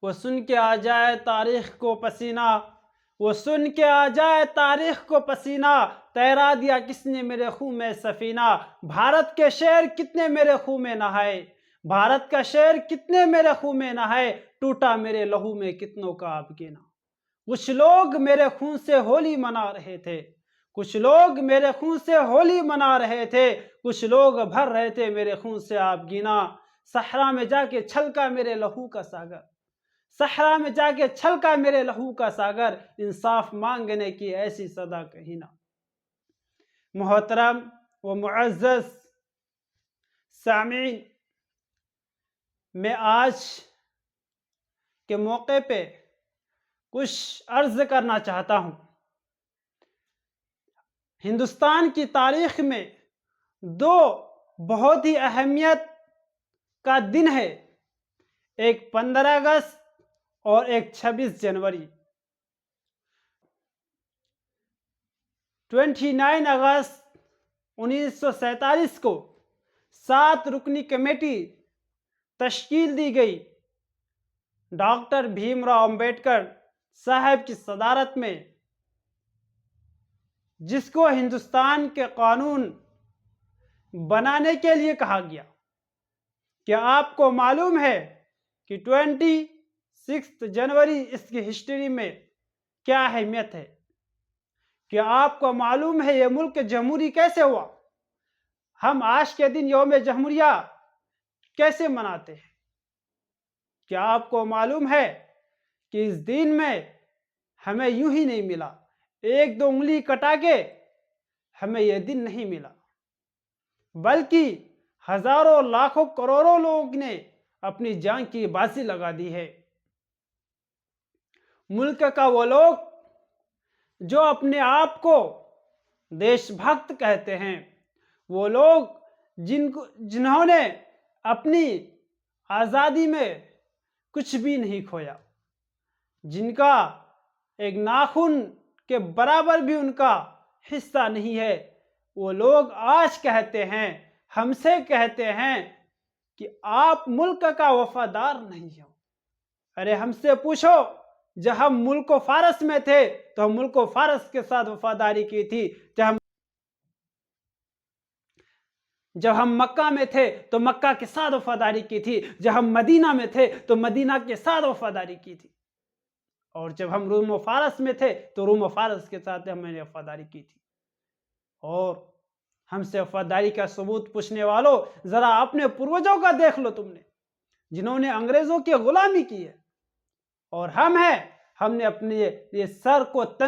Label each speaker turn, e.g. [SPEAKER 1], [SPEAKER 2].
[SPEAKER 1] وہ سن کے آ جائے تاریخ کو پسینہ، وہ سن کے آ جائے تاریخ کو پسینہ، تیرا دیا کس نے میرے خون میں سفینہ، بھارت کے شیر کتنے میرے خون میں نہائے، بھارت کا شیر کتنے میرے خون میں نہائے، ٹوٹا میرے لہو میں کتنوں کا اب گنا۔ کچھ لوگ میرے خون سے ہولی منا رہے تھے، کچھ لوگ میرے خون سے ہولی منا رہے تھے، کچھ لوگ بھر رہے تھے میرے خون سے آب گینا، صحرا میں جا کے چھلکا میرے لہو کا ساگر، صحرا میں جا کے چھلکا میرے لہو کا ساگر، انصاف مانگنے کی ایسی صدا کہیں نہ۔ محترم و معزز سامعین، میں آج کے موقع پہ کچھ عرض کرنا چاہتا ہوں۔ ہندوستان کی تاریخ میں دو بہت ہی اہمیت کا دن ہے، ایک 15 اگست اور ایک 26 جنوری۔ 29 اگست 1947 کو 7 رکنی کمیٹی تشکیل دی گئی ڈاکٹر بھیم راؤ امبیڈکر صاحب کی صدارت میں، جس کو ہندوستان کے قانون بنانے کے لیے کہا گیا۔ کیا آپ کو معلوم ہے کہ 26 جنوری اس کی ہسٹری میں کیا اہمیت ہے؟ کیا آپ کو معلوم ہے یہ ملک جمہوری کیسے ہوا؟ ہم آج کے دن یوم جمہوریہ کیسے مناتے ہیں؟ کیا آپ کو معلوم ہے کہ اس دن میں ہمیں یوں ہی نہیں ملا، ایک دو انگلی کٹا کے ہمیں یہ دن نہیں ملا، بلکہ ہزاروں لاکھوں کروڑوں لوگ نے اپنی جان کی بازی لگا دی ہے۔ ملک کا وہ لوگ جو اپنے آپ کو دیش بھکت کہتے ہیں، وہ لوگ جنہوں نے اپنی آزادی میں کچھ بھی نہیں کھویا، جن کا ایک ناخن کے برابر بھی ان کا حصہ نہیں ہے، وہ لوگ آج کہتے ہیں، ہم سے کہتے ہیں کہ آپ ملک کا وفادار نہیں ہو۔ ارے ہم سے پوچھو، جب ہم ملک و فارس میں تھے تو ہم ملک و فارس کے ساتھ وفاداری کی تھی، جب ہم مکہ میں تھے تو مکہ کے ساتھ وفاداری کی تھی، جب ہم مدینہ میں تھے تو مدینہ کے ساتھ وفاداری کی تھی، اور جب ہم روم و فارس میں تھے تو روم و فارس کے ساتھ ہم نے وفاداری کی تھی۔ اور ہم سے وفاداری کا ثبوت پوچھنے والوں، ذرا اپنے پروجوں کا دیکھ لو تم نے، جنہوں نے انگریزوں کی غلامی کی ہے، اور ہم نے اپنے یہ سر کو